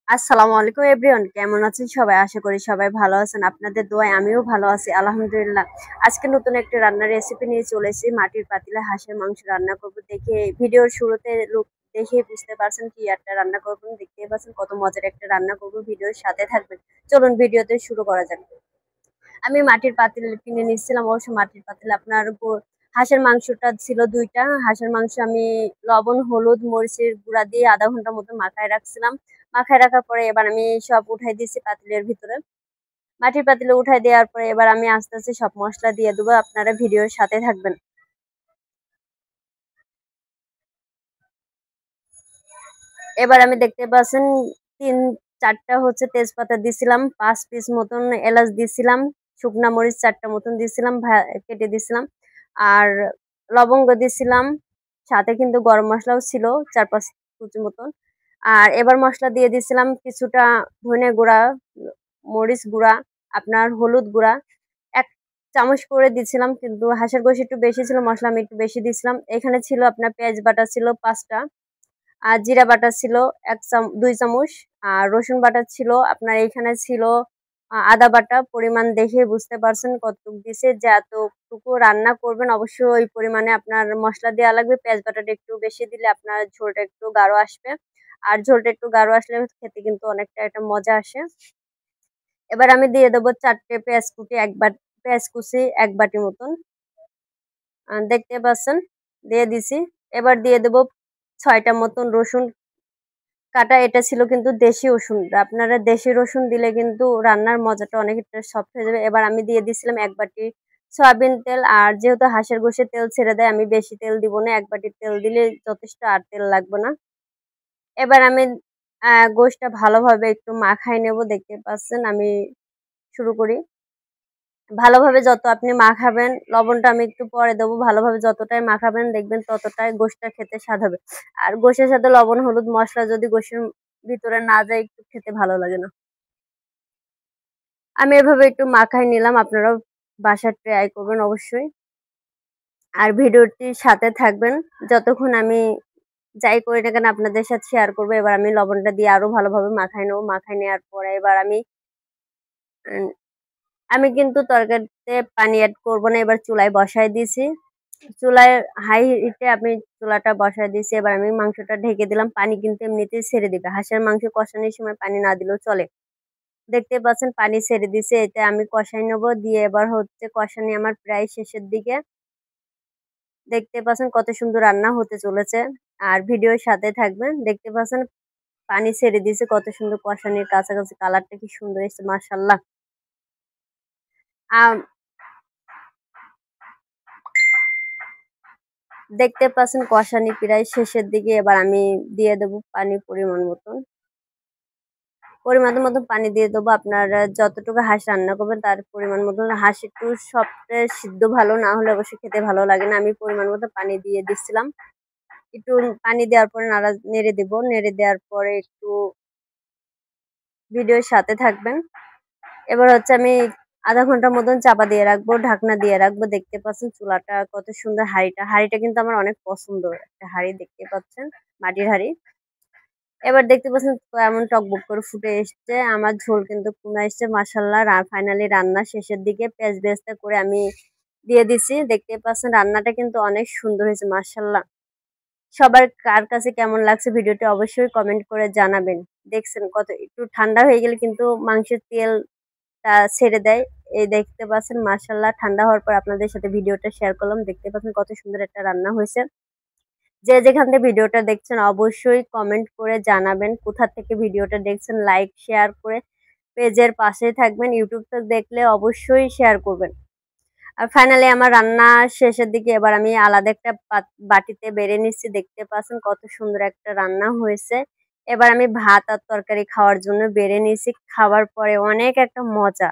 আসসালামু আলাইকুম এভরিওয়ান, কেমন আছেন সবাই? আশা করি সবাই ভালো আছেন। আপনাদের দোয়ায় আমিও ভালো আছি আলহামদুলিল্লাহ। আজকে নতুন একটা রান্নার রেসিপি নিয়ে চলে এসেছি। মাটির পাতিলে হাঁসের মাংস রান্না করব। দেখে ভিডিওর শুরুতে লুক দেখে বুঝতে পারছেন কি একটা রান্না করবেন। দেখতেই পাচ্ছেন কত মজার একটা রান্না করব। ভিডিওর সাথে থাকবেন। চলুন ভিডিওতে শুরু করা যাক। আমি মাটির পাতিল কিনে নিয়েছিলাম, অবশ্য মাটির পাতিল আপনার হাঁসের মাংসটা ছিল ২টা। হাঁসের মাংস আমি লবণ, হলুদ, মরিচের গুঁড়া দিয়ে ০.৫ ঘন্টার মতো মাখায় রাখছিলাম। মাখায় রাখার পরে এবার আমি সব উঠাই দিয়েছি পাতিলের ভিতরে। মাটির পাতিলে উঠাই দেওয়ার পরে এবার আমি আস্তে, আস্তে সব মসলা দিয়ে দেবো। আপনারা ভিডিওর সাথে থাকবেন। এবার আমি দেখতে পাচ্ছেন ৩-৪ টা হচ্ছে তেজপাতা দিছিলাম, ৫ পিস মতন এলাচ দিছিলাম, শুকনা মরিচ ৪ টা মতন দিছিলাম, কেটে দিছিলাম। আর লবঙ্গ দিছিলাম। সাথে কিন্তু গরম মসলাও ছিল ৪-৫ কুচি মতন। আর এবার মসলা দিয়ে দিছিলাম কিছুটা ধনে গুঁড়া, মরিচ গুঁড়া, আপনার হলুদ গুঁড়া ১ চামচ করে দিছিলাম। কিন্তু হাঁসের গোশ একটু বেশি ছিল, মসলা আমি একটু বেশি দিছিলাম। এখানে ছিল আপনার পেঁয়াজ বাটা ছিল ৫ টা। আর জিরা বাটা ছিল ২ চামচ। আর রসুন বাটা ছিল আপনার, এখানে ছিল আদা বাটা। পরিমাণ দেখে বুঝতে পারছেন কতটুকু দিছে। যে এতটুকু রান্না করবেন অবশ্যই ওই পরিমাণে আপনার মসলা দেওয়া লাগবে। পেঁয়াজ বাটাটা একটু বেশি দিলে আপনার ঝোলটা একটু গাঢ় আসবে। আর ঝোলটা একটু গাঢ় আসলে খেতে কিন্তু অনেকটা একটা মজা আসে। এবার আমি দিয়ে দেবো ৪ টে পেঁয়াজ কুচি, ১ বাটি মতন। দেখতে পাচ্ছেন দিয়ে দিছি। এবার দিয়ে দেবো ৬ টা মতন রসুন কাটা। এটা ছিল কিন্তু দেশি রসুন। আপনারা দেশি রসুন দিলে কিন্তু রান্নার মজাটা অনেকটা সফট হয়ে যাবে। এবার আমি দিয়ে দিছিলাম ১ বাটি সয়াবিন তেল। আর যেহেতু হাঁসের গোশে তেল ছেড়ে দেয়, আমি বেশি তেল দিব না। ১ বাটি তেল দিলে যথেষ্ট, আর তেল লাগবে না। এবার আমি গোশটা ভালোভাবে একটু মাখায় নেব। দেখতে পাচ্ছেন আমি শুরু করি। ভালোভাবে যত আপনি মাখাবেন, লবণটা আমি একটু পরে দেবো। ভালোভাবে যতটাই মাখাবেন দেখবেন ততটাই গোশটা খেতে স্বাদ হবে। আর গোশের সাথে লবণ, হলুদ, মসলা যদি গোশের ভিতরে না যায় একটু খেতে ভালো লাগে না। আমি এভাবে একটু মাখায় নিলাম। আপনারাও বাসায় ট্রাই করবেন অবশ্যই। আর ভিডিওটির সাথে থাকবেন। যতক্ষণ আমি যাই করি না কেন আপনাদের সাথে শেয়ার করব। এবার আমি লবণটা দিয়ে আরো ভালোভাবে মাখায় নেব। মাখায় নেওয়ার পরে এবার উম আমি কিন্তু তরকারিতে পানি এড করব না। এবার চুলায় বসায় দিয়েছি। চুলায় হাই হিটে আমি চুলাটা বসায় দিয়েছি। এবার আমি মাংসটা ঢেকে দিলাম। পানি কিন্তু এমনিতেই ছেড়ে দিবে। হাঁসের মাংস কষানোর সময় পানি না দিলেও চলে। দেখতে পাচ্ছেন পানি ছেড়ে দিছে। এটা আমি কষাই নেব। দিয়ে এবার হচ্ছে কষানি আমার প্রায় শেষের দিকে। দেখতে পাচ্ছেন কত সুন্দর রান্না হতে চলেছে। আর ভিডিওর সাথে থাকবেন। দেখতে পাচ্ছেন পানি ছেড়ে দিয়েছে, কত সুন্দর কষানির কাছাকাছি কালারটা কি সুন্দর এসেছে মাশাআল্লাহ। আম দেখতে পাচ্ছেন কষানি প্রায় শেষের দিকে। এবার আমি দিয়ে দেবো পানি পরিমাণ মতন। পরিমাণ মতো পানি দিয়ে দেবো। আপনারা যতটুকু হাঁস রান্না করবেন তার পরিমাণ মতন। হাঁস একটু সফটে সিদ্ধ ভালো না হলে অবশ্যই খেতে ভালো লাগে না। আমি পরিমাণ মতো পানি দিয়ে দিচ্ছিলাম। একটু পানি দেওয়ার পরে নেড়ে দেব। নেড়ে দেওয়ার পরে একটু ভিডিওর সাথে থাকবেন। এবার হচ্ছে আমি ০.৫ ঘন্টার মতন চাপা দিয়ে রাখবো, ঢাকনা দিয়ে রাখবো। দেখতে পাচ্ছেন চুলাটা কত সুন্দর। হাঁড়িটা কিন্তু আমার অনেক পছন্দ একটা হাঁড়ি, দেখতে পাচ্ছেন মাটির হাঁড়ি। এবার দেখতে পাচ্ছেন কেমন টকবক করে ফুটে এসছে। আমার ঝোল কিন্তু কমে এসছে মাশাআল্লাহ। ফাইনালি রান্না শেষের দিকে পেঁয়াজ বেরেস্তা করে আমি দিয়ে দিছি। দেখতে পাচ্ছেন রান্নাটা কিন্তু অনেক সুন্দর হয়েছে মাশাআল্লাহ। সবার কার কাছে কেমন লাগছে ভিডিওটি অবশ্যই কমেন্ট করে জানাবেন। দেখছেন কত একটু ঠান্ডা হয়ে গেলে কিন্তু মাংসের তেলটা ছেড়ে দেয়। এই দেখতে পাচ্ছেন মাশাআল্লাহ। ঠান্ডা হওয়ার পর আপনাদের সাথে ভিডিওটা শেয়ার করলাম। দেখতে পাচ্ছেন কত সুন্দর একটা রান্না হয়েছে। যে যেখান থেকে ভিডিওটা দেখছেন অবশ্যই কমেন্ট করে জানাবেন কোথা থেকে ভিডিওটা দেখছেন। লাইক, শেয়ার করে পেজের পাশেই থাকবেন। ইউটিউব থেকে দেখলে অবশ্যই শেয়ার করবেন। আর ফাইনালি আমার রান্না শেষের দিকে এবার আমি আলাদা একটা বাটিতে বেড়ে নিচ্ছি। দেখতে পাচ্ছেন কত সুন্দর একটা রান্না হয়েছে। এবার আমি ভাত আর তরকারি খাওয়ার জন্য বেড়ে নিয়েছি। খাওয়ার পরে অনেক একটা মজা।